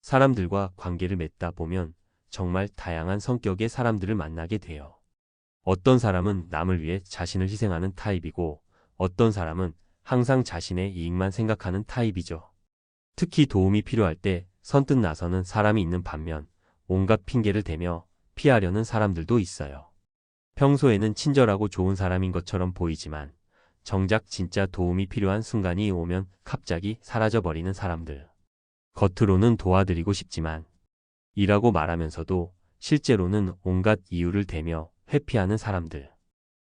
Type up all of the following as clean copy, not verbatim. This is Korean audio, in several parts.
사람들과 관계를 맺다 보면 정말 다양한 성격의 사람들을 만나게 돼요. 어떤 사람은 남을 위해 자신을 희생하는 타입이고 어떤 사람은 항상 자신의 이익만 생각하는 타입이죠. 특히 도움이 필요할 때 선뜻 나서는 사람이 있는 반면 온갖 핑계를 대며 피하려는 사람들도 있어요. 평소에는 친절하고 좋은 사람인 것처럼 보이지만 정작 진짜 도움이 필요한 순간이 오면 갑자기 사라져버리는 사람들. 겉으로는 도와드리고 싶지만 이라고 말하면서도 실제로는 온갖 이유를 대며 회피하는 사람들.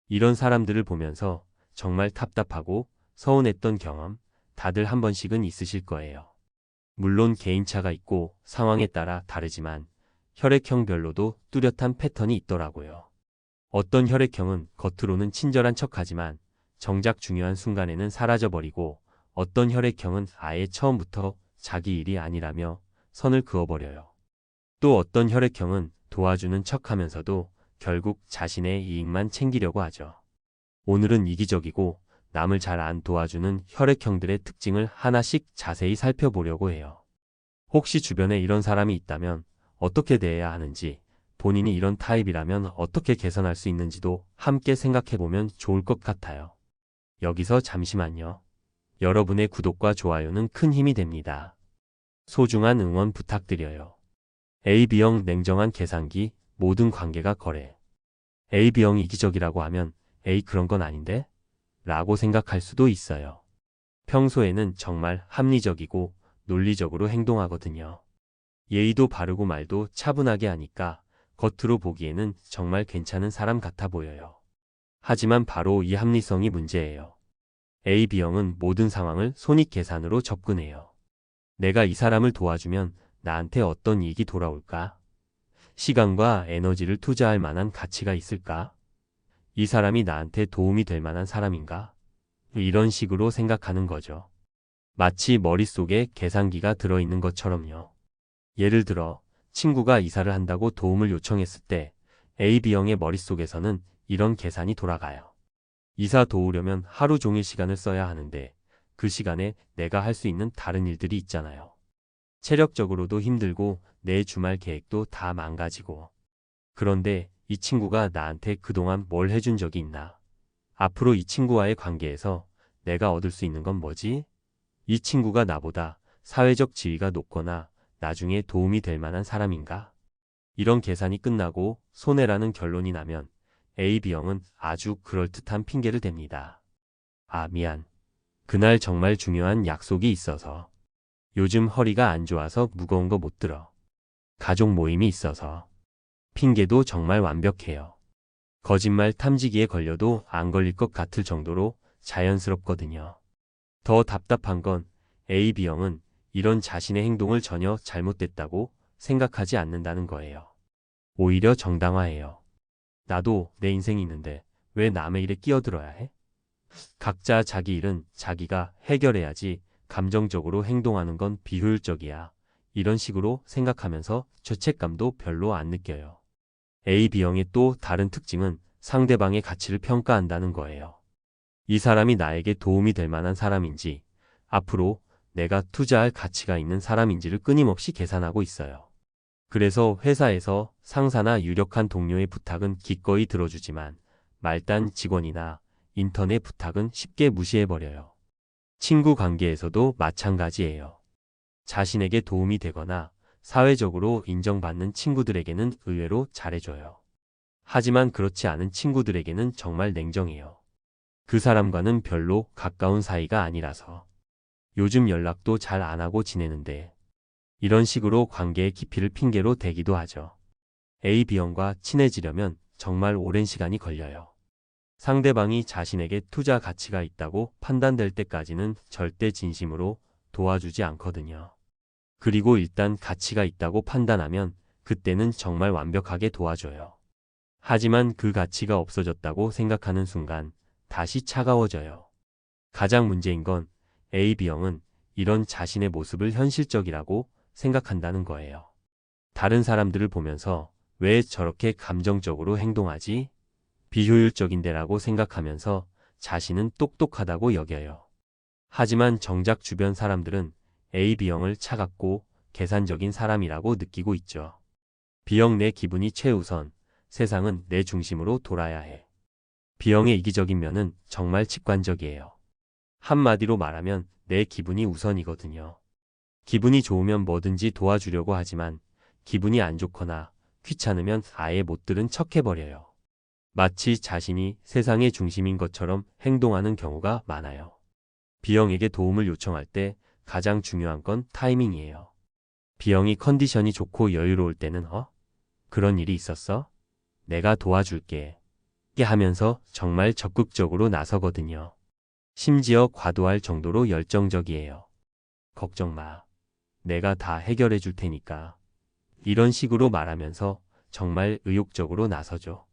이런 사람들을 보면서 정말 답답하고 서운했던 경험 다들 한 번씩은 있으실 거예요. 물론 개인차가 있고 상황에 따라 다르지만 혈액형별로도 뚜렷한 패턴이 있더라고요. 어떤 혈액형은 겉으로는 친절한 척하지만 정작 중요한 순간에는 사라져버리고 어떤 혈액형은 아예 처음부터 자기 일이 아니라며 선을 그어버려요. 또 어떤 혈액형은 도와주는 척하면서도 결국 자신의 이익만 챙기려고 하죠. 오늘은 이기적이고 남을 잘 안 도와주는 혈액형들의 특징을 하나씩 자세히 살펴보려고 해요. 혹시 주변에 이런 사람이 있다면 어떻게 대해야 하는지, 본인이 이런 타입이라면 어떻게 개선할 수 있는지도 함께 생각해보면 좋을 것 같아요. 여기서 잠시만요. 여러분의 구독과 좋아요는 큰 힘이 됩니다. 소중한 응원 부탁드려요. AB형 냉정한 계산기, 모든 관계가 거래. AB형이 이기적이라고 하면 에이 그런 건 아닌데? 라고 생각할 수도 있어요. 평소에는 정말 합리적이고 논리적으로 행동하거든요. 예의도 바르고 말도 차분하게 하니까 겉으로 보기에는 정말 괜찮은 사람 같아 보여요. 하지만 바로 이 합리성이 문제예요. AB형은 모든 상황을 손익계산으로 접근해요. 내가 이 사람을 도와주면 나한테 어떤 이익이 돌아올까? 시간과 에너지를 투자할 만한 가치가 있을까? 이 사람이 나한테 도움이 될 만한 사람인가? 이런 식으로 생각하는 거죠. 마치 머릿속에 계산기가 들어있는 것처럼요. 예를 들어 친구가 이사를 한다고 도움을 요청했을 때 AB형의 머릿속에서는 이런 계산이 돌아가요. 이사 도우려면 하루 종일 시간을 써야 하는데 그 시간에 내가 할 수 있는 다른 일들이 있잖아요. 체력적으로도 힘들고 내 주말 계획도 다 망가지고. 그런데 이 친구가 나한테 그동안 뭘 해준 적이 있나? 앞으로 이 친구와의 관계에서 내가 얻을 수 있는 건 뭐지? 이 친구가 나보다 사회적 지위가 높거나 나중에 도움이 될 만한 사람인가? 이런 계산이 끝나고 손해라는 결론이 나면 AB형은 아주 그럴듯한 핑계를 댑니다. 아, 미안. 그날 정말 중요한 약속이 있어서. 요즘 허리가 안 좋아서 무거운 거 못 들어. 가족 모임이 있어서. 핑계도 정말 완벽해요. 거짓말 탐지기에 걸려도 안 걸릴 것 같을 정도로 자연스럽거든요. 더 답답한 건 AB형은 이런 자신의 행동을 전혀 잘못됐다고 생각하지 않는다는 거예요. 오히려 정당화해요. 나도 내 인생이 있는데 왜 남의 일에 끼어들어야 해? 각자 자기 일은 자기가 해결해야지 감정적으로 행동하는 건 비효율적이야. 이런 식으로 생각하면서 죄책감도 별로 안 느껴요. AB형의 또 다른 특징은 상대방의 가치를 평가한다는 거예요. 이 사람이 나에게 도움이 될 만한 사람인지, 앞으로 내가 투자할 가치가 있는 사람인지를 끊임없이 계산하고 있어요. 그래서 회사에서 상사나 유력한 동료의 부탁은 기꺼이 들어주지만 말단 직원이나 인턴의 부탁은 쉽게 무시해버려요. 친구 관계에서도 마찬가지예요. 자신에게 도움이 되거나 사회적으로 인정받는 친구들에게는 의외로 잘해줘요. 하지만 그렇지 않은 친구들에게는 정말 냉정해요. 그 사람과는 별로 가까운 사이가 아니라서. 요즘 연락도 잘 안 하고 지내는데. 이런 식으로 관계의 깊이를 핑계로 대기도 하죠. AB형과 친해지려면 정말 오랜 시간이 걸려요. 상대방이 자신에게 투자 가치가 있다고 판단될 때까지는 절대 진심으로 도와주지 않거든요. 그리고 일단 가치가 있다고 판단하면 그때는 정말 완벽하게 도와줘요. 하지만 그 가치가 없어졌다고 생각하는 순간 다시 차가워져요. 가장 문제인 건 AB형은 이런 자신의 모습을 현실적이라고 생각한다는 거예요. 다른 사람들을 보면서 왜 저렇게 감정적으로 행동하지? 비효율적인데라고 생각하면서 자신은 똑똑하다고 여겨요. 하지만 정작 주변 사람들은 AB형을 차갑고 계산적인 사람이라고 느끼고 있죠. B형 내 기분이 최우선, 세상은 내 중심으로 돌아야 해. B형의 이기적인 면은 정말 직관적이에요. 한마디로 말하면 내 기분이 우선이거든요. 기분이 좋으면 뭐든지 도와주려고 하지만 기분이 안 좋거나 귀찮으면 아예 못 들은 척 해버려요. 마치 자신이 세상의 중심인 것처럼 행동하는 경우가 많아요. B형에게 도움을 요청할 때 가장 중요한 건 타이밍이에요. B형이 컨디션이 좋고 여유로울 때는 그런 일이 있었어? 내가 도와줄게. 이렇게 하면서 정말 적극적으로 나서거든요. 심지어 과도할 정도로 열정적이에요. 걱정 마. 내가 다 해결해 줄 테니까. 이런 식으로 말하면서 정말 의욕적으로 나서죠.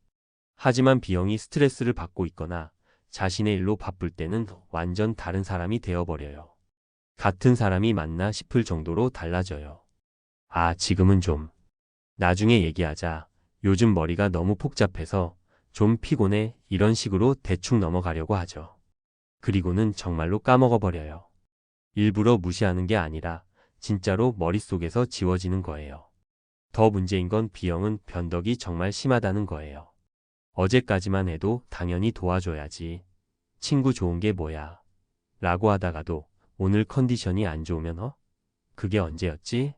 하지만 B형이 스트레스를 받고 있거나 자신의 일로 바쁠 때는 완전 다른 사람이 되어버려요. 같은 사람이 맞나 싶을 정도로 달라져요. 아, 지금은 좀. 나중에 얘기하자. 요즘 머리가 너무 복잡해서 좀 피곤해. 이런 식으로 대충 넘어가려고 하죠. 그리고는 정말로 까먹어버려요. 일부러 무시하는 게 아니라 진짜로 머릿속에서 지워지는 거예요. 더 문제인 건 B형은 변덕이 정말 심하다는 거예요. 어제까지만 해도 당연히 도와줘야지. 친구 좋은 게 뭐야. 라고 하다가도 오늘 컨디션이 안 좋으면 그게 언제였지?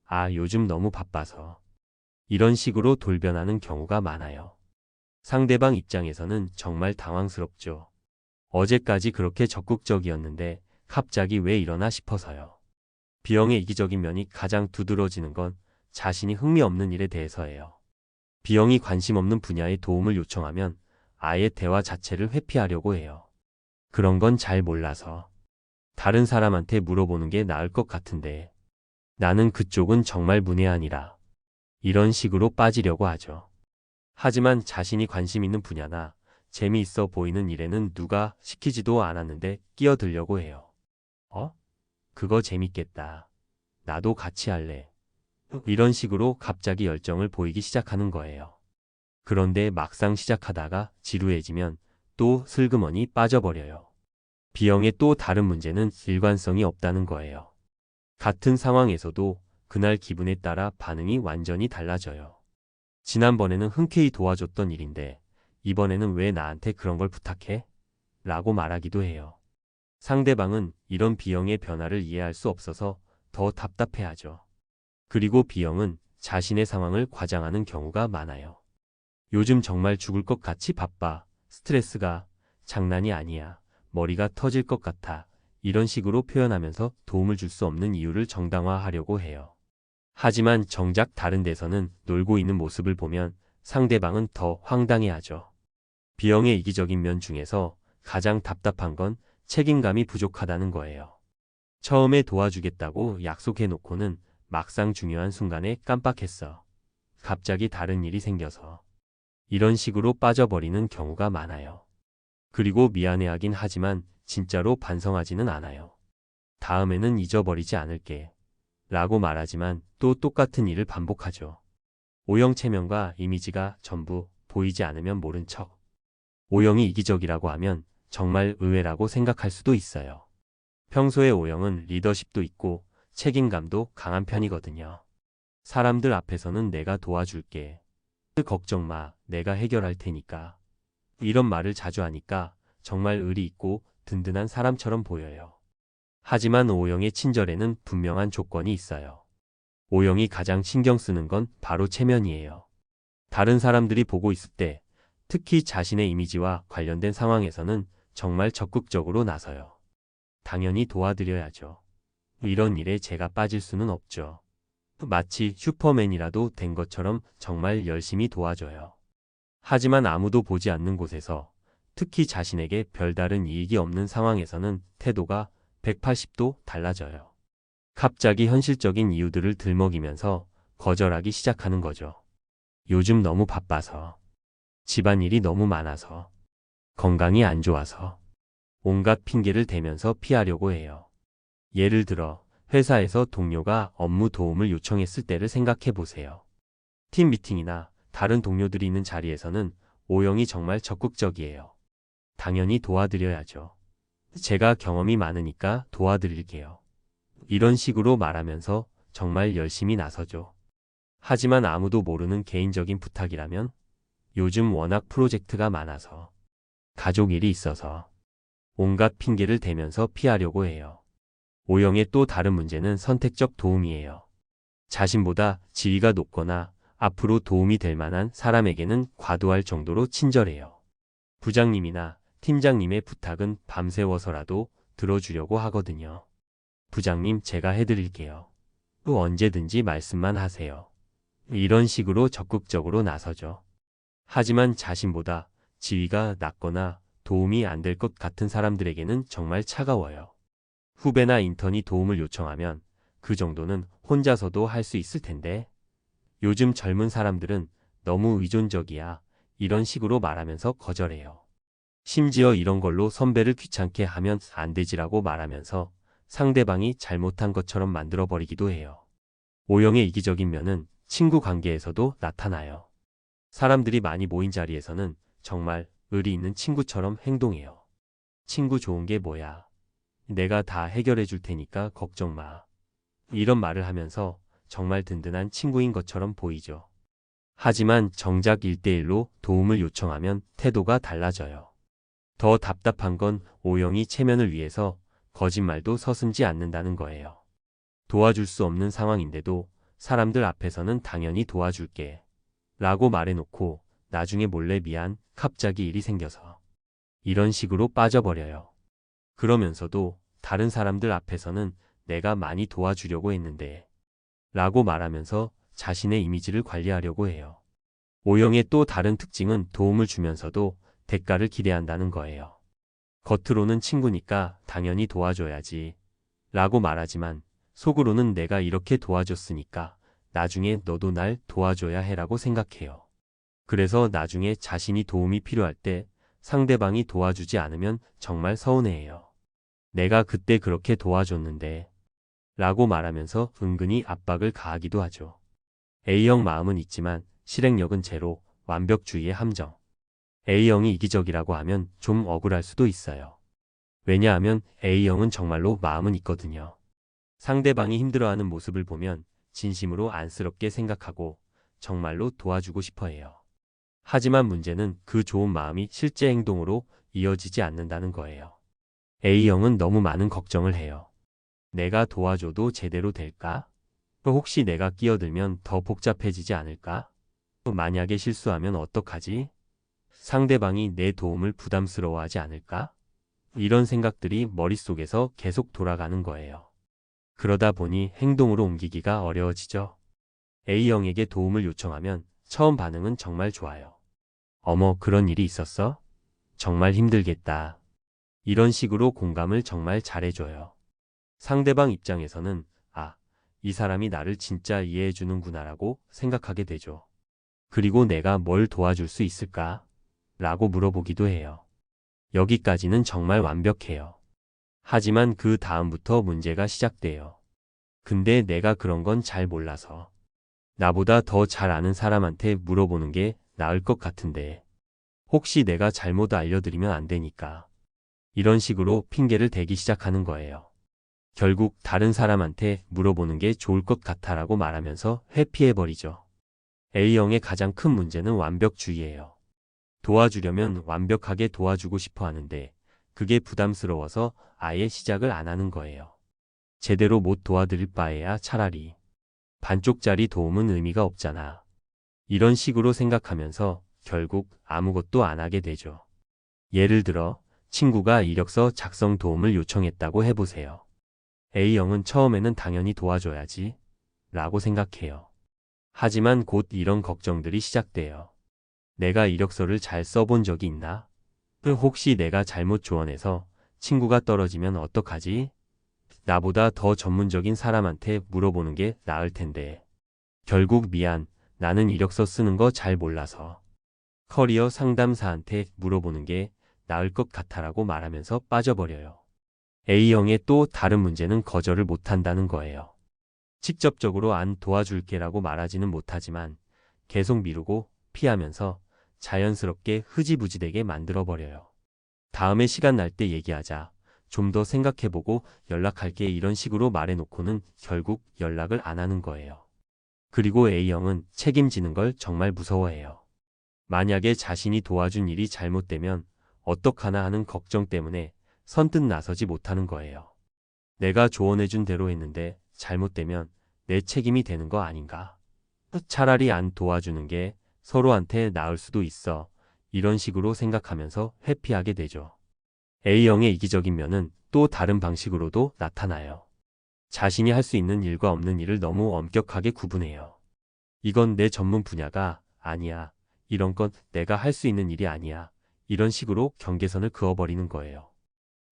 아, 요즘 너무 바빠서. 이런 식으로 돌변하는 경우가 많아요. 상대방 입장에서는 정말 당황스럽죠. 어제까지 그렇게 적극적이었는데 갑자기 왜 이러나 싶어서요. B형의 이기적인 면이 가장 두드러지는 건 자신이 흥미없는 일에 대해서예요. B형이 관심 없는 분야에 도움을 요청하면 아예 대화 자체를 회피하려고 해요. 그런 건 잘 몰라서. 다른 사람한테 물어보는 게 나을 것 같은데. 나는 그쪽은 정말 문외한이라. 이런 식으로 빠지려고 하죠. 하지만 자신이 관심 있는 분야나 재미있어 보이는 일에는 누가 시키지도 않았는데 끼어들려고 해요. 그거 재밌겠다. 나도 같이 할래. 이런 식으로 갑자기 열정을 보이기 시작하는 거예요. 그런데 막상 시작하다가 지루해지면 또 슬그머니 빠져버려요. B형의 또 다른 문제는 일관성이 없다는 거예요. 같은 상황에서도 그날 기분에 따라 반응이 완전히 달라져요. 지난번에는 흔쾌히 도와줬던 일인데 이번에는 왜 나한테 그런 걸 부탁해? 라고 말하기도 해요. 상대방은 이런 B형의 변화를 이해할 수 없어서 더 답답해하죠. 그리고 B형은 자신의 상황을 과장하는 경우가 많아요. 요즘 정말 죽을 것 같이 바빠. 스트레스가 장난이 아니야. 머리가 터질 것 같아. 이런 식으로 표현하면서 도움을 줄 수 없는 이유를 정당화하려고 해요. 하지만 정작 다른 데서는 놀고 있는 모습을 보면 상대방은 더 황당해하죠. B형의 이기적인 면 중에서 가장 답답한 건 책임감이 부족하다는 거예요. 처음에 도와주겠다고 약속해놓고는 막상 중요한 순간에 깜빡했어. 갑자기 다른 일이 생겨서. 이런 식으로 빠져버리는 경우가 많아요. 그리고 미안해하긴 하지만 진짜로 반성하지는 않아요. 다음에는 잊어버리지 않을게. 라고 말하지만 또 똑같은 일을 반복하죠. O형 체면과 이미지가 전부 보이지 않으면 모른 척. O형이 이기적이라고 하면 정말 의외라고 생각할 수도 있어요. 평소에 O형은 리더십도 있고 책임감도 강한 편이거든요. 사람들 앞에서는 내가 도와줄게. 걱정 마, 내가 해결할 테니까. 이런 말을 자주 하니까 정말 의리 있고 든든한 사람처럼 보여요. 하지만 O형의 친절에는 분명한 조건이 있어요. O형이 가장 신경 쓰는 건 바로 체면이에요. 다른 사람들이 보고 있을 때, 특히 자신의 이미지와 관련된 상황에서는 정말 적극적으로 나서요. 당연히 도와드려야죠. 이런 일에 제가 빠질 수는 없죠. 마치 슈퍼맨이라도 된 것처럼 정말 열심히 도와줘요. 하지만 아무도 보지 않는 곳에서, 특히 자신에게 별다른 이익이 없는 상황에서는 태도가 180도 달라져요. 갑자기 현실적인 이유들을 들먹이면서 거절하기 시작하는 거죠. 요즘 너무 바빠서, 집안일이 너무 많아서, 건강이 안 좋아서, 온갖 핑계를 대면서 피하려고 해요. 예를 들어 회사에서 동료가 업무 도움을 요청했을 때를 생각해 보세요. 팀 미팅이나 다른 동료들이 있는 자리에서는 O형이 정말 적극적이에요. 당연히 도와드려야죠. 제가 경험이 많으니까 도와드릴게요. 이런 식으로 말하면서 정말 열심히 나서죠. 하지만 아무도 모르는 개인적인 부탁이라면 요즘 워낙 프로젝트가 많아서 가족 일이 있어서 온갖 핑계를 대면서 피하려고 해요. O형의 또 다른 문제는 선택적 도움이에요. 자신보다 지위가 높거나 앞으로 도움이 될 만한 사람에게는 과도할 정도로 친절해요. 부장님이나 팀장님의 부탁은 밤새워서라도 들어주려고 하거든요. 부장님, 제가 해드릴게요. 또 언제든지 말씀만 하세요. 이런 식으로 적극적으로 나서죠. 하지만 자신보다 지위가 낮거나 도움이 안 될 것 같은 사람들에게는 정말 차가워요. 후배나 인턴이 도움을 요청하면 그 정도는 혼자서도 할 수 있을 텐데 요즘 젊은 사람들은 너무 의존적이야. 이런 식으로 말하면서 거절해요. 심지어 이런 걸로 선배를 귀찮게 하면 안 되지라고 말하면서 상대방이 잘못한 것처럼 만들어버리기도 해요. O형의 이기적인 면은 친구 관계에서도 나타나요. 사람들이 많이 모인 자리에서는 정말 의리 있는 친구처럼 행동해요. 친구 좋은 게 뭐야? 내가 다 해결해 줄 테니까 걱정 마. 이런 말을 하면서 정말 든든한 친구인 것처럼 보이죠. 하지만 정작 1대1로 도움을 요청하면 태도가 달라져요. 더 답답한 건 O형이 체면을 위해서 거짓말도 서슴지 않는다는 거예요. 도와줄 수 없는 상황인데도 사람들 앞에서는 당연히 도와줄게 라고 말해놓고 나중에 몰래 미안, 갑자기 일이 생겨서 이런 식으로 빠져버려요. 그러면서도 다른 사람들 앞에서는 내가 많이 도와주려고 했는데 라고 말하면서 자신의 이미지를 관리하려고 해요. O형의 또 다른 특징은 도움을 주면서도 대가를 기대한다는 거예요. 겉으로는 친구니까 당연히 도와줘야지 라고 말하지만 속으로는 내가 이렇게 도와줬으니까 나중에 너도 날 도와줘야 해라고 생각해요. 그래서 나중에 자신이 도움이 필요할 때 상대방이 도와주지 않으면 정말 서운해해요. 내가 그때 그렇게 도와줬는데 라고 말하면서 은근히 압박을 가하기도 하죠. A형 마음은 있지만 실행력은 제로, 완벽주의의 함정. A형이 이기적이라고 하면 좀 억울할 수도 있어요. 왜냐하면 A형은 정말로 마음은 있거든요. 상대방이 힘들어하는 모습을 보면 진심으로 안쓰럽게 생각하고 정말로 도와주고 싶어 해요. 하지만 문제는 그 좋은 마음이 실제 행동으로 이어지지 않는다는 거예요. A형은 너무 많은 걱정을 해요. 내가 도와줘도 제대로 될까? 또 혹시 내가 끼어들면 더 복잡해지지 않을까? 또 만약에 실수하면 어떡하지? 상대방이 내 도움을 부담스러워하지 않을까? 이런 생각들이 머릿속에서 계속 돌아가는 거예요. 그러다 보니 행동으로 옮기기가 어려워지죠. A형에게 도움을 요청하면 처음 반응은 정말 좋아요. 어머, 그런 일이 있었어? 정말 힘들겠다. 이런 식으로 공감을 정말 잘해줘요. 상대방 입장에서는 아, 이 사람이 나를 진짜 이해해주는구나라고 생각하게 되죠. 그리고 내가 뭘 도와줄 수 있을까? 라고 물어보기도 해요. 여기까지는 정말 완벽해요. 하지만 그 다음부터 문제가 시작돼요. 근데 내가 그런 건 잘 몰라서. 나보다 더 잘 아는 사람한테 물어보는 게 나을 것 같은데. 혹시 내가 잘못 알려드리면 안 되니까. 이런 식으로 핑계를 대기 시작하는 거예요. 결국 다른 사람한테 물어보는 게 좋을 것 같아라고 말하면서 회피해버리죠. A형의 가장 큰 문제는 완벽주의예요. 도와주려면 완벽하게 도와주고 싶어 하는데 그게 부담스러워서 아예 시작을 안 하는 거예요. 제대로 못 도와드릴 바에야 차라리 반쪽짜리 도움은 의미가 없잖아. 이런 식으로 생각하면서 결국 아무것도 안 하게 되죠. 예를 들어 친구가 이력서 작성 도움을 요청했다고 해보세요. A형은 처음에는 당연히 도와줘야지 라고 생각해요. 하지만 곧 이런 걱정들이 시작돼요. 내가 이력서를 잘 써본 적이 있나? 혹시 내가 잘못 조언해서 친구가 떨어지면 어떡하지? 나보다 더 전문적인 사람한테 물어보는 게 나을 텐데. 결국 미안, 나는 이력서 쓰는 거 잘 몰라서. 커리어 상담사한테 물어보는 게 나을 것 같아라고 말하면서 빠져버려요. A형의 또 다른 문제는 거절을 못한다는 거예요. 직접적으로 안 도와줄게라고 말하지는 못하지만 계속 미루고 피하면서 자연스럽게 흐지부지되게 만들어버려요. 다음에 시간 날 때 얘기하자. 좀 더 생각해보고 연락할게 이런 식으로 말해놓고는 결국 연락을 안 하는 거예요. 그리고 A형은 책임지는 걸 정말 무서워해요. 만약에 자신이 도와준 일이 잘못되면 어떡하나 하는 걱정 때문에 선뜻 나서지 못하는 거예요. 내가 조언해준 대로 했는데 잘못되면 내 책임이 되는 거 아닌가? 차라리 안 도와주는 게 서로한테 나을 수도 있어. 이런 식으로 생각하면서 회피하게 되죠. A형의 이기적인 면은 또 다른 방식으로도 나타나요. 자신이 할 수 있는 일과 없는 일을 너무 엄격하게 구분해요. 이건 내 전문 분야가 아니야. 이런 건 내가 할 수 있는 일이 아니야. 이런 식으로 경계선을 그어버리는 거예요.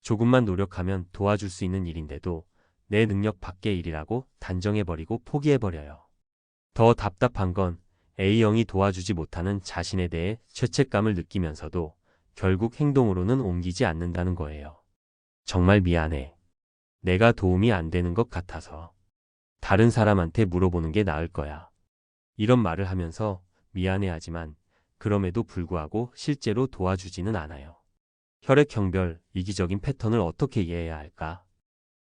조금만 노력하면 도와줄 수 있는 일인데도 내 능력 밖의 일이라고 단정해버리고 포기해버려요. 더 답답한 건 A형이 도와주지 못하는 자신에 대해 죄책감을 느끼면서도 결국 행동으로는 옮기지 않는다는 거예요. 정말 미안해. 내가 도움이 안 되는 것 같아서 다른 사람한테 물어보는 게 나을 거야. 이런 말을 하면서 미안해하지만 그럼에도 불구하고 실제로 도와주지는 않아요. 혈액형별 이기적인 패턴을 어떻게 이해해야 할까?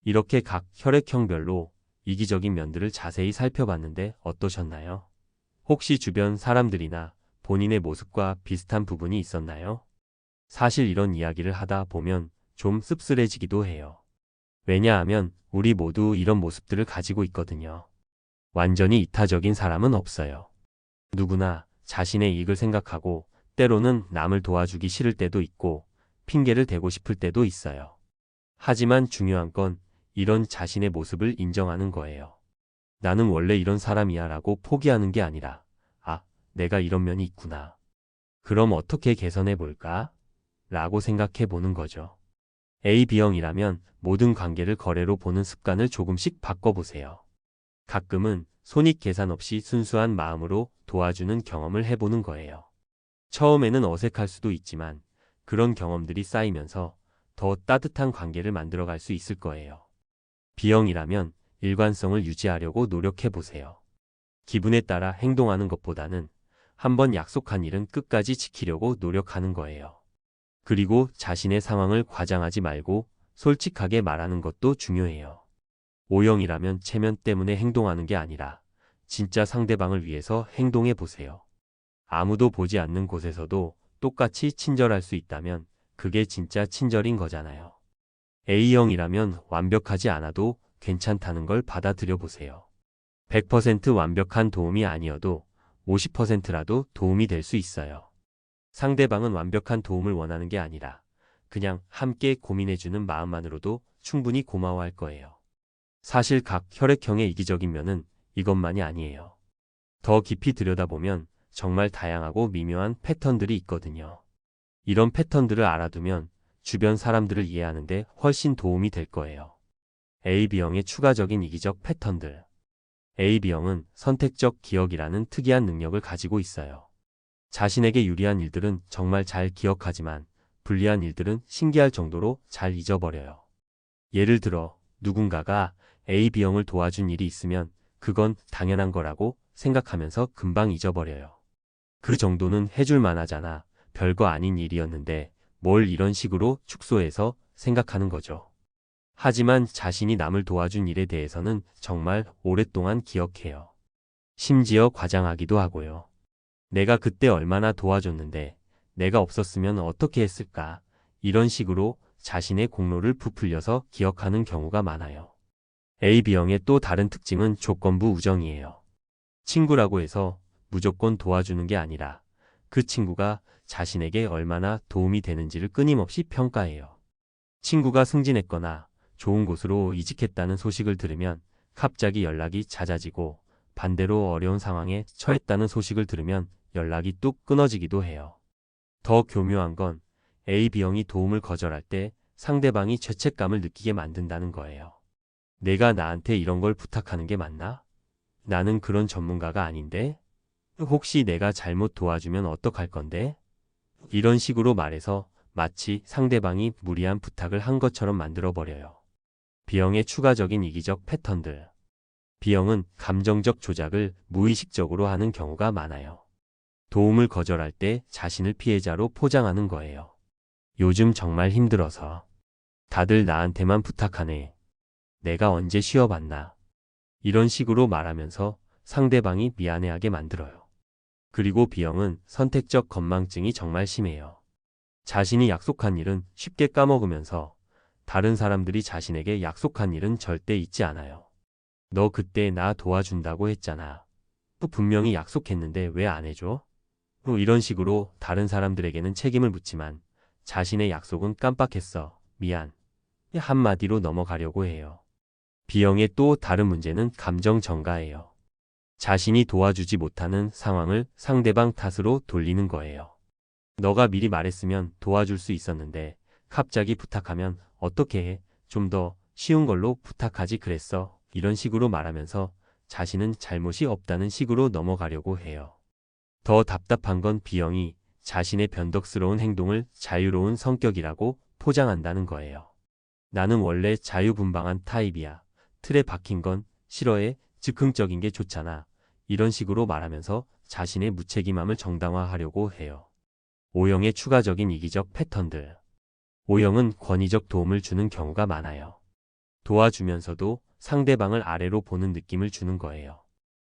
이렇게 각 혈액형별로 이기적인 면들을 자세히 살펴봤는데 어떠셨나요? 혹시 주변 사람들이나 본인의 모습과 비슷한 부분이 있었나요? 사실 이런 이야기를 하다 보면 좀 씁쓸해지기도 해요. 왜냐하면 우리 모두 이런 모습들을 가지고 있거든요. 완전히 이타적인 사람은 없어요. 누구나 자신의 이익을 생각하고 때로는 남을 도와주기 싫을 때도 있고 핑계를 대고 싶을 때도 있어요. 하지만 중요한 건 이런 자신의 모습을 인정하는 거예요. 나는 원래 이런 사람이야 라고 포기하는 게 아니라 내가 이런 면이 있구나. 그럼 어떻게 개선해 볼까? 라고 생각해 보는 거죠. A, B형이라면 모든 관계를 거래로 보는 습관을 조금씩 바꿔보세요. 가끔은 손익 계산 없이 순수한 마음으로 도와주는 경험을 해보는 거예요. 처음에는 어색할 수도 있지만 그런 경험들이 쌓이면서 더 따뜻한 관계를 만들어갈 수 있을 거예요. B형이라면 일관성을 유지하려고 노력해보세요. 기분에 따라 행동하는 것보다는 한번 약속한 일은 끝까지 지키려고 노력하는 거예요. 그리고 자신의 상황을 과장하지 말고 솔직하게 말하는 것도 중요해요. O형이라면 체면 때문에 행동하는 게 아니라 진짜 상대방을 위해서 행동해 보세요. 아무도 보지 않는 곳에서도 똑같이 친절할 수 있다면 그게 진짜 친절인 거잖아요. A형이라면 완벽하지 않아도 괜찮다는 걸 받아들여 보세요. 100% 완벽한 도움이 아니어도 50%라도 도움이 될 수 있어요. 상대방은 완벽한 도움을 원하는 게 아니라 그냥 함께 고민해주는 마음만으로도 충분히 고마워할 거예요. 사실 각 혈액형의 이기적인 면은 이것만이 아니에요. 더 깊이 들여다보면 정말 다양하고 미묘한 패턴들이 있거든요. 이런 패턴들을 알아두면 주변 사람들을 이해하는데 훨씬 도움이 될 거예요. AB형의 추가적인 이기적 패턴들. AB형은 선택적 기억이라는 특이한 능력을 가지고 있어요. 자신에게 유리한 일들은 정말 잘 기억하지만 불리한 일들은 신기할 정도로 잘 잊어버려요. 예를 들어 누군가가 AB형을 도와준 일이 있으면 그건 당연한 거라고 생각하면서 금방 잊어버려요. 그 정도는 해줄 만하잖아. 별거 아닌 일이었는데 뭘 이런 식으로 축소해서 생각하는 거죠. 하지만 자신이 남을 도와준 일에 대해서는 정말 오랫동안 기억해요. 심지어 과장하기도 하고요. 내가 그때 얼마나 도와줬는데 내가 없었으면 어떻게 했을까? 이런 식으로 자신의 공로를 부풀려서 기억하는 경우가 많아요. AB형의 또 다른 특징은 조건부 우정이에요. 친구라고 해서 무조건 도와주는 게 아니라 그 친구가 자신에게 얼마나 도움이 되는지를 끊임없이 평가해요. 친구가 승진했거나 좋은 곳으로 이직했다는 소식을 들으면 갑자기 연락이 잦아지고 반대로 어려운 상황에 처했다는 소식을 들으면 연락이 뚝 끊어지기도 해요. 더 교묘한 건 AB형이 도움을 거절할 때 상대방이 죄책감을 느끼게 만든다는 거예요. 내가 나한테 이런 걸 부탁하는 게 맞나? 나는 그런 전문가가 아닌데? 혹시 내가 잘못 도와주면 어떡할 건데? 이런 식으로 말해서 마치 상대방이 무리한 부탁을 한 것처럼 만들어버려요. B형의 추가적인 이기적 패턴들. B형은 감정적 조작을 무의식적으로 하는 경우가 많아요. 도움을 거절할 때 자신을 피해자로 포장하는 거예요. 요즘 정말 힘들어서. 다들 나한테만 부탁하네. 내가 언제 쉬어봤나. 이런 식으로 말하면서 상대방이 미안해하게 만들어요. 그리고 B형은 선택적 건망증이 정말 심해요. 자신이 약속한 일은 쉽게 까먹으면서 다른 사람들이 자신에게 약속한 일은 절대 잊지 않아요. 너 그때 나 도와준다고 했잖아. 또 분명히 약속했는데 왜 안 해줘? 이런 식으로 다른 사람들에게는 책임을 묻지만 자신의 약속은 깜빡했어. 미안. 한마디로 넘어가려고 해요. B형의 또 다른 문제는 감정 전가예요. 자신이 도와주지 못하는 상황을 상대방 탓으로 돌리는 거예요. 너가 미리 말했으면 도와줄 수 있었는데 갑자기 부탁하면 어떻게 해? 좀 더 쉬운 걸로 부탁하지 그랬어. 이런 식으로 말하면서 자신은 잘못이 없다는 식으로 넘어가려고 해요. 더 답답한 건 B형이 자신의 변덕스러운 행동을 자유로운 성격이라고 포장한다는 거예요. 나는 원래 자유분방한 타입이야. 틀에 박힌 건 싫어해. 즉흥적인 게 좋잖아. 이런 식으로 말하면서 자신의 무책임함을 정당화하려고 해요. O형의 추가적인 이기적 패턴들. O형은 권위적 도움을 주는 경우가 많아요. 도와주면서도 상대방을 아래로 보는 느낌을 주는 거예요.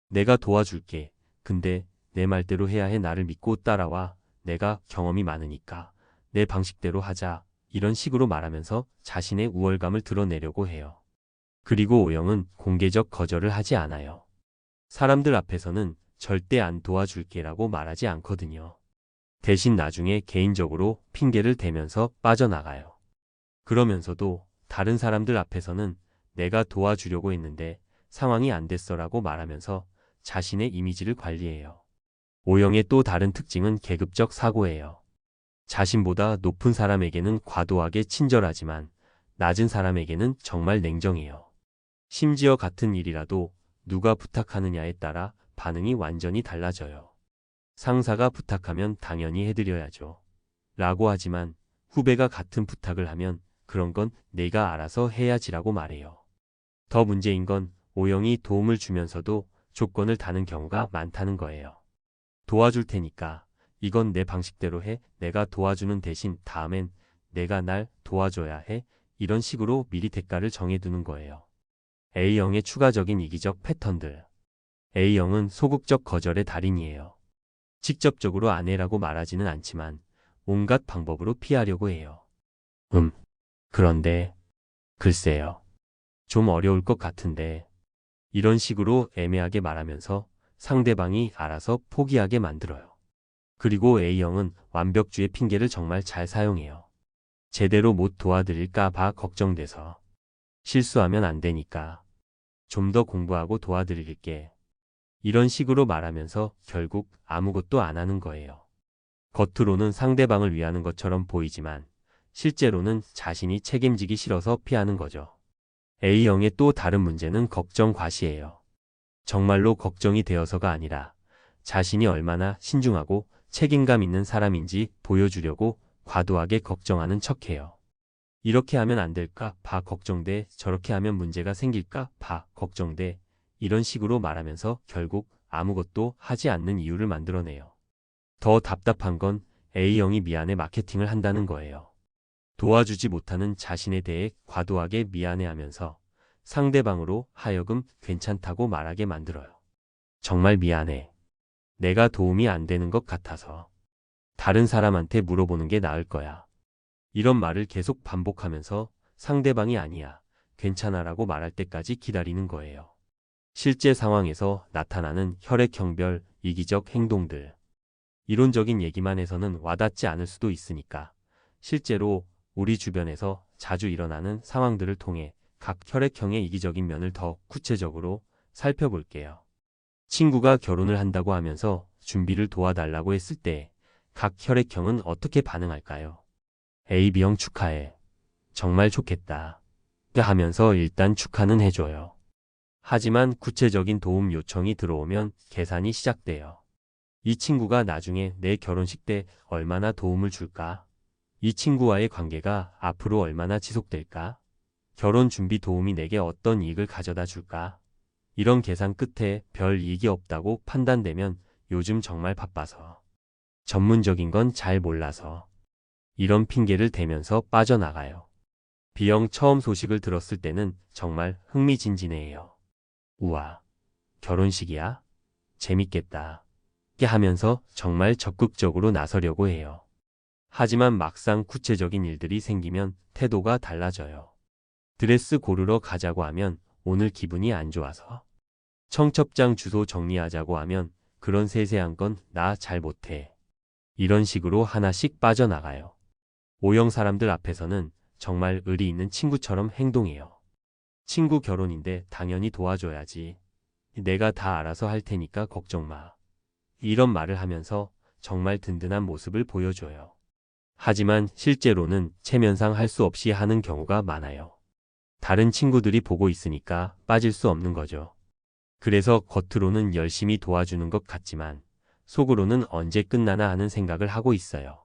내가 도와줄게. 근데 내 말대로 해야 해. 나를 믿고 따라와. 내가 경험이 많으니까. 내 방식대로 하자. 이런 식으로 말하면서 자신의 우월감을 드러내려고 해요. 그리고 O형은 공개적 거절을 하지 않아요. 사람들 앞에서는 절대 안 도와줄게라고 말하지 않거든요. 대신 나중에 개인적으로 핑계를 대면서 빠져나가요. 그러면서도 다른 사람들 앞에서는 내가 도와주려고 했는데 상황이 안 됐어라고 말하면서 자신의 이미지를 관리해요. O형의 또 다른 특징은 계급적 사고예요. 자신보다 높은 사람에게는 과도하게 친절하지만 낮은 사람에게는 정말 냉정해요. 심지어 같은 일이라도 누가 부탁하느냐에 따라 반응이 완전히 달라져요. 상사가 부탁하면 당연히 해드려야죠. 라고 하지만 후배가 같은 부탁을 하면 그런 건 내가 알아서 해야지라고 말해요. 더 문제인 건 O형이 도움을 주면서도 조건을 다는 경우가 많다는 거예요. 도와줄 테니까 이건 내 방식대로 해. 내가 도와주는 대신 다음엔 내가 날 도와줘야 해. 이런 식으로 미리 대가를 정해두는 거예요. A형의 추가적인 이기적 패턴들. A형은 소극적 거절의 달인이에요. 직접적으로 안 해라고 말하지는 않지만 온갖 방법으로 피하려고 해요. 그런데 글쎄요. 좀 어려울 것 같은데. 이런 식으로 애매하게 말하면서 상대방이 알아서 포기하게 만들어요. 그리고 A형은 완벽주의 핑계를 정말 잘 사용해요. 제대로 못 도와드릴까 봐 걱정돼서. 실수하면 안 되니까. 좀 더 공부하고 도와드릴게. 이런 식으로 말하면서 결국 아무것도 안 하는 거예요. 겉으로는 상대방을 위하는 것처럼 보이지만 실제로는 자신이 책임지기 싫어서 피하는 거죠. A형의 또 다른 문제는 걱정 과시예요. 정말로 걱정이 되어서가 아니라 자신이 얼마나 신중하고 책임감 있는 사람인지 보여주려고 과도하게 걱정하는 척해요. 이렇게 하면 안 될까 봐 걱정돼. 저렇게 하면 문제가 생길까 봐 걱정돼. 이런 식으로 말하면서 결국 아무것도 하지 않는 이유를 만들어내요. 더 답답한 건 A형이 미안해 마케팅을 한다는 거예요. 도와주지 못하는 자신에 대해 과도하게 미안해하면서 상대방으로 하여금 괜찮다고 말하게 만들어요. 정말 미안해. 내가 도움이 안 되는 것 같아서. 다른 사람한테 물어보는 게 나을 거야. 이런 말을 계속 반복하면서 상대방이 아니야, 괜찮아라고 말할 때까지 기다리는 거예요. 실제 상황에서 나타나는 혈액형별 이기적 행동들. 이론적인 얘기만 해서는 와닿지 않을 수도 있으니까 실제로 우리 주변에서 자주 일어나는 상황들을 통해 각 혈액형의 이기적인 면을 더 구체적으로 살펴볼게요. 친구가 결혼을 한다고 하면서 준비를 도와달라고 했을 때 각 혈액형은 어떻게 반응할까요? AB형 축하해. 정말 좋겠다. 하면서 일단 축하는 해줘요. 하지만 구체적인 도움 요청이 들어오면 계산이 시작돼요. 이 친구가 나중에 내 결혼식 때 얼마나 도움을 줄까? 이 친구와의 관계가 앞으로 얼마나 지속될까? 결혼 준비 도움이 내게 어떤 이익을 가져다 줄까? 이런 계산 끝에 별 이익이 없다고 판단되면 요즘 정말 바빠서. 전문적인 건 잘 몰라서. 이런 핑계를 대면서 빠져나가요. B형 처음 소식을 들었을 때는 정말 흥미진진해해요. 우와, 결혼식이야? 재밌겠다. 하면서 정말 적극적으로 나서려고 해요. 하지만 막상 구체적인 일들이 생기면 태도가 달라져요. 드레스 고르러 가자고 하면 오늘 기분이 안 좋아서. 청첩장 주소 정리하자고 하면 그런 세세한 건 나 잘 못해. 이런 식으로 하나씩 빠져나가요. O형 사람들 앞에서는 정말 의리 있는 친구처럼 행동해요. 친구 결혼인데 당연히 도와줘야지. 내가 다 알아서 할 테니까 걱정 마. 이런 말을 하면서 정말 든든한 모습을 보여줘요. 하지만 실제로는 체면상 할 수 없이 하는 경우가 많아요. 다른 친구들이 보고 있으니까 빠질 수 없는 거죠. 그래서 겉으로는 열심히 도와주는 것 같지만 속으로는 언제 끝나나 하는 생각을 하고 있어요.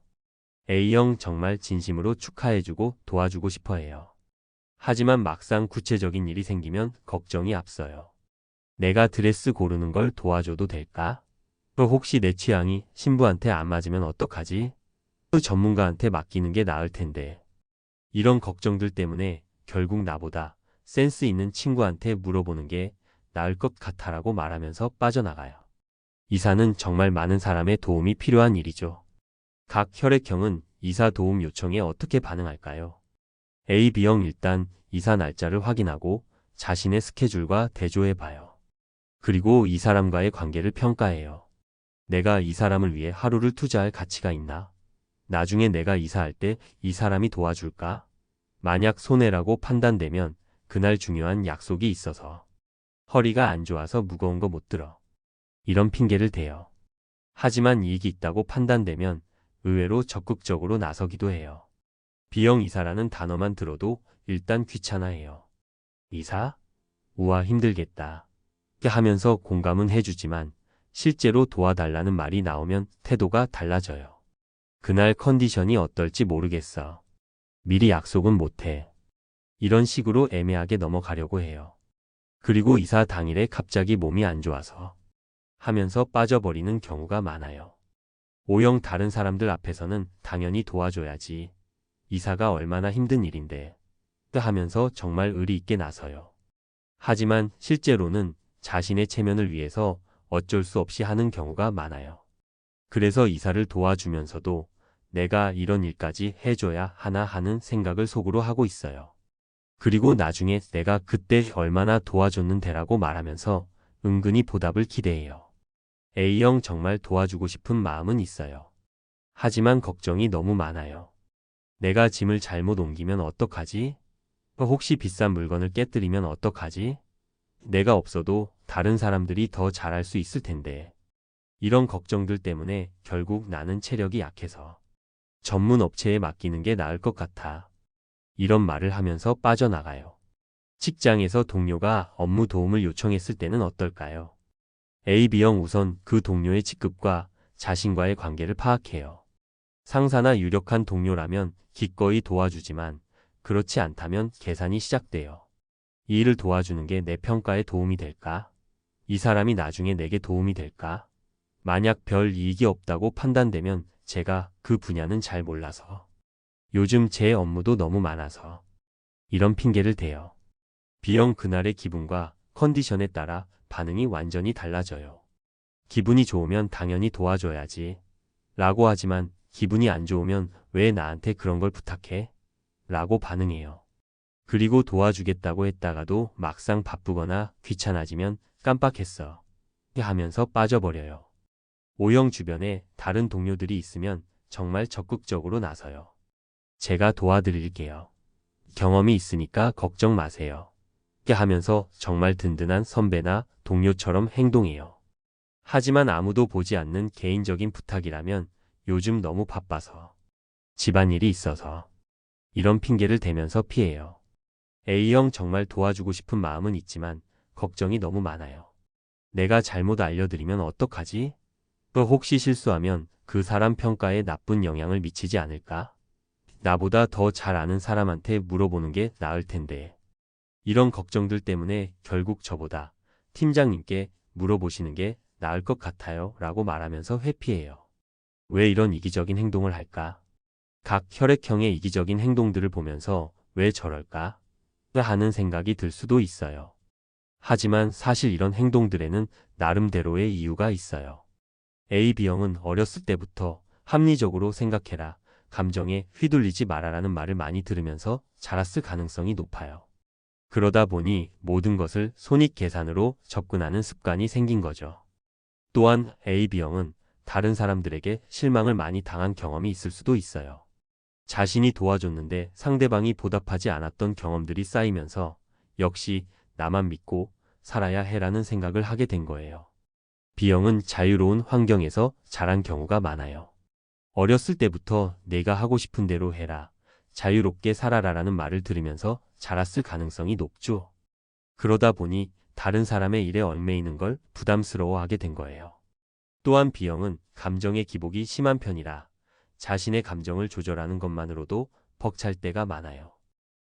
A형 정말 진심으로 축하해주고 도와주고 싶어 해요. 하지만 막상 구체적인 일이 생기면 걱정이 앞서요. 내가 드레스 고르는 걸 도와줘도 될까? 혹시 내 취향이 신부한테 안 맞으면 어떡하지? 전문가한테 맡기는 게 나을 텐데. 이런 걱정들 때문에 결국 나보다 센스 있는 친구한테 물어보는 게 나을 것 같아라고 말하면서 빠져나가요. 이사는 정말 많은 사람의 도움이 필요한 일이죠. 각 혈액형은 이사 도움 요청에 어떻게 반응할까요? A, B형 일단 이사 날짜를 확인하고 자신의 스케줄과 대조해봐요. 그리고 이 사람과의 관계를 평가해요. 내가 이 사람을 위해 하루를 투자할 가치가 있나? 나중에 내가 이사할 때 이 사람이 도와줄까? 만약 손해라고 판단되면 그날 중요한 약속이 있어서. 허리가 안 좋아서 무거운 거 못 들어. 이런 핑계를 대요. 하지만 이익이 있다고 판단되면 의외로 적극적으로 나서기도 해요. B형 이사라는 단어만 들어도 일단 귀찮아해요. 이사? 우와 힘들겠다. 하면서 공감은 해주지만 실제로 도와달라는 말이 나오면 태도가 달라져요. 그날 컨디션이 어떨지 모르겠어. 미리 약속은 못해. 이런 식으로 애매하게 넘어가려고 해요. 그리고 이사 당일에 갑자기 몸이 안 좋아서 하면서 빠져버리는 경우가 많아요. O형 다른 사람들 앞에서는 당연히 도와줘야지. 이사가 얼마나 힘든 일인데. 하면서 정말 의리 있게 나서요. 하지만 실제로는 자신의 체면을 위해서 어쩔 수 없이 하는 경우가 많아요. 그래서 이사를 도와주면서도 내가 이런 일까지 해줘야 하나 하는 생각을 속으로 하고 있어요. 그리고 나중에 내가 그때 얼마나 도와줬는데라고 말하면서 은근히 보답을 기대해요. A형 정말 도와주고 싶은 마음은 있어요. 하지만 걱정이 너무 많아요. 내가 짐을 잘못 옮기면 어떡하지? 혹시 비싼 물건을 깨뜨리면 어떡하지? 내가 없어도 다른 사람들이 더 잘할 수 있을 텐데. 이런 걱정들 때문에 결국 나는 체력이 약해서 전문 업체에 맡기는 게 나을 것 같아. 이런 말을 하면서 빠져나가요. 직장에서 동료가 업무 도움을 요청했을 때는 어떨까요? A, B형 우선 그 동료의 직급과 자신과의 관계를 파악해요. 상사나 유력한 동료라면 기꺼이 도와주지만 그렇지 않다면 계산이 시작돼요. 이 일을 도와주는 게 내 평가에 도움이 될까? 이 사람이 나중에 내게 도움이 될까? 만약 별 이익이 없다고 판단되면 제가 그 분야는 잘 몰라서. 요즘 제 업무도 너무 많아서. 이런 핑계를 대요. B형 그날의 기분과 컨디션에 따라 반응이 완전히 달라져요. 기분이 좋으면 당연히 도와줘야지. 라고 하지만 기분이 안 좋으면 왜 나한테 그런 걸 부탁해? 라고 반응해요. 그리고 도와주겠다고 했다가도 막상 바쁘거나 귀찮아지면 깜빡했어. 하면서 빠져버려요. O형 주변에 다른 동료들이 있으면 정말 적극적으로 나서요. 제가 도와드릴게요. 경험이 있으니까 걱정 마세요. 하면서 정말 든든한 선배나 동료처럼 행동해요. 하지만 아무도 보지 않는 개인적인 부탁이라면 요즘 너무 바빠서, 집안일이 있어서 이런 핑계를 대면서 피해요. A형 정말 도와주고 싶은 마음은 있지만 걱정이 너무 많아요. 내가 잘못 알려드리면 어떡하지? 또 혹시 실수하면 그 사람 평가에 나쁜 영향을 미치지 않을까? 나보다 더 잘 아는 사람한테 물어보는 게 나을 텐데. 이런 걱정들 때문에 결국 저보다 팀장님께 물어보시는 게 나을 것 같아요 라고 말하면서 회피해요. 왜 이런 이기적인 행동을 할까? 각 혈액형의 이기적인 행동들을 보면서 왜 저럴까? 하는 생각이 들 수도 있어요. 하지만 사실 이런 행동들에는 나름대로의 이유가 있어요. A, B형은 어렸을 때부터 합리적으로 생각해라, 감정에 휘둘리지 마라라는 말을 많이 들으면서 자랐을 가능성이 높아요. 그러다 보니 모든 것을 손익계산으로 접근하는 습관이 생긴 거죠. 또한 A, B형은 다른 사람들에게 실망을 많이 당한 경험이 있을 수도 있어요. 자신이 도와줬는데 상대방이 보답하지 않았던 경험들이 쌓이면서 역시 나만 믿고 살아야 해라는 생각을 하게 된 거예요. B형은 자유로운 환경에서 자란 경우가 많아요. 어렸을 때부터 내가 하고 싶은 대로 해라, 자유롭게 살아라라는 말을 들으면서 자랐을 가능성이 높죠. 그러다 보니 다른 사람의 일에 얽매이는 걸 부담스러워하게 된 거예요. 또한 B형은 감정의 기복이 심한 편이라 자신의 감정을 조절하는 것만으로도 벅찰 때가 많아요.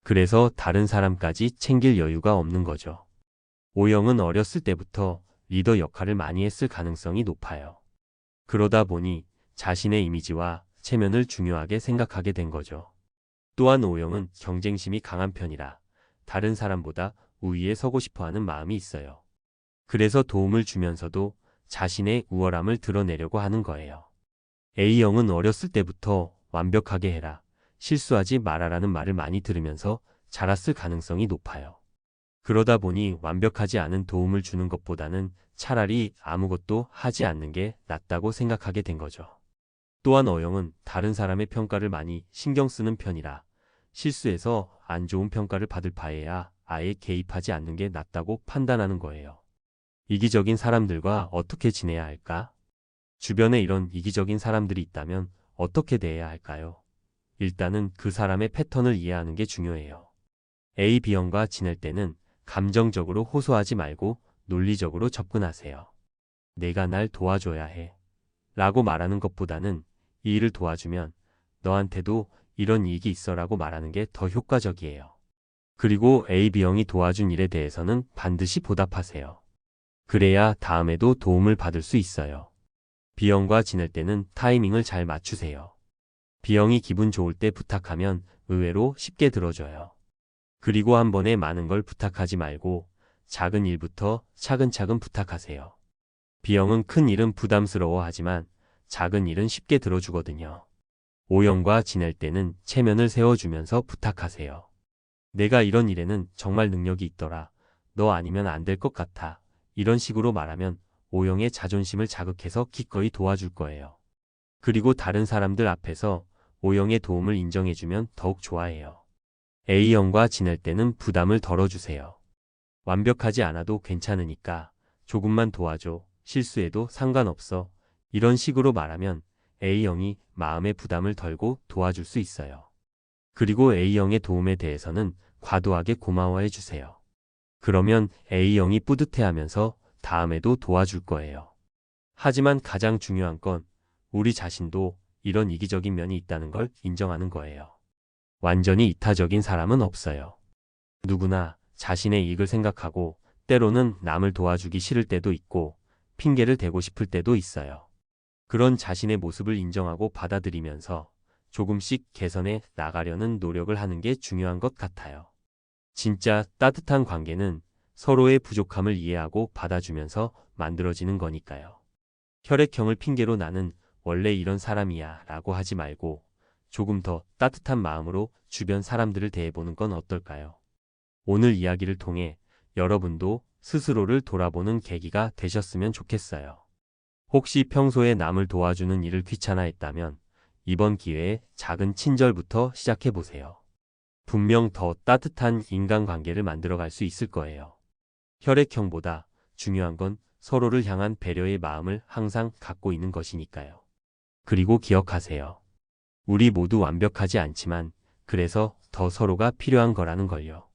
그래서 다른 사람까지 챙길 여유가 없는 거죠. O형은 어렸을 때부터 리더 역할을 많이 했을 가능성이 높아요. 그러다 보니 자신의 이미지와 체면을 중요하게 생각하게 된 거죠. 또한 O형은 경쟁심이 강한 편이라 다른 사람보다 우위에 서고 싶어하는 마음이 있어요. 그래서 도움을 주면서도 자신의 우월함을 드러내려고 하는 거예요. A형은 어렸을 때부터 완벽하게 해라, 실수하지 마라라는 말을 많이 들으면서 자랐을 가능성이 높아요. 그러다 보니 완벽하지 않은 도움을 주는 것보다는 차라리 아무것도 하지 않는 게 낫다고 생각하게 된 거죠. 또한 O형은 다른 사람의 평가를 많이 신경 쓰는 편이라 실수해서 안 좋은 평가를 받을 바에야 아예 개입하지 않는 게 낫다고 판단하는 거예요. 이기적인 사람들과 어떻게 지내야 할까? 주변에 이런 이기적인 사람들이 있다면 어떻게 대해야 할까요? 일단은 그 사람의 패턴을 이해하는 게 중요해요. A, B형과 지낼 때는 감정적으로 호소하지 말고 논리적으로 접근하세요. 내가 날 도와줘야 해 라고 말하는 것보다는 이 일을 도와주면 너한테도 이런 이익이 있어 라고 말하는 게 더 효과적이에요. 그리고 A, B형이 도와준 일에 대해서는 반드시 보답하세요. 그래야 다음에도 도움을 받을 수 있어요. B형과 지낼 때는 타이밍을 잘 맞추세요. B형이 기분 좋을 때 부탁하면 의외로 쉽게 들어줘요. 그리고 한 번에 많은 걸 부탁하지 말고 작은 일부터 차근차근 부탁하세요. B형은 큰 일은 부담스러워하지만 작은 일은 쉽게 들어주거든요. O형과 지낼 때는 체면을 세워주면서 부탁하세요. 내가 이런 일에는 정말 능력이 있더라, 너 아니면 안 될 것 같아, 이런 식으로 말하면 O형의 자존심을 자극해서 기꺼이 도와줄 거예요. 그리고 다른 사람들 앞에서 O형의 도움을 인정해주면 더욱 좋아해요. A형과 지낼 때는 부담을 덜어주세요. 완벽하지 않아도 괜찮으니까 조금만 도와줘, 실수해도 상관없어, 이런 식으로 말하면 A형이 마음의 부담을 덜고 도와줄 수 있어요. 그리고 A형의 도움에 대해서는 과도하게 고마워해 주세요. 그러면 A형이 뿌듯해하면서 다음에도 도와줄 거예요. 하지만 가장 중요한 건 우리 자신도 이런 이기적인 면이 있다는 걸 인정하는 거예요. 완전히 이타적인 사람은 없어요. 누구나 자신의 이익을 생각하고 때로는 남을 도와주기 싫을 때도 있고 핑계를 대고 싶을 때도 있어요. 그런 자신의 모습을 인정하고 받아들이면서 조금씩 개선해 나가려는 노력을 하는 게 중요한 것 같아요. 진짜 따뜻한 관계는 서로의 부족함을 이해하고 받아주면서 만들어지는 거니까요. 혈액형을 핑계로 나는 원래 이런 사람이야 라고 하지 말고 조금 더 따뜻한 마음으로 주변 사람들을 대해보는 건 어떨까요? 오늘 이야기를 통해 여러분도 스스로를 돌아보는 계기가 되셨으면 좋겠어요. 혹시 평소에 남을 도와주는 일을 귀찮아했다면 이번 기회에 작은 친절부터 시작해보세요. 분명 더 따뜻한 인간관계를 만들어갈 수 있을 거예요. 혈액형보다 중요한 건 서로를 향한 배려의 마음을 항상 갖고 있는 것이니까요. 그리고 기억하세요. 우리 모두 완벽하지 않지만 그래서 더 서로가 필요한 거라는 걸요.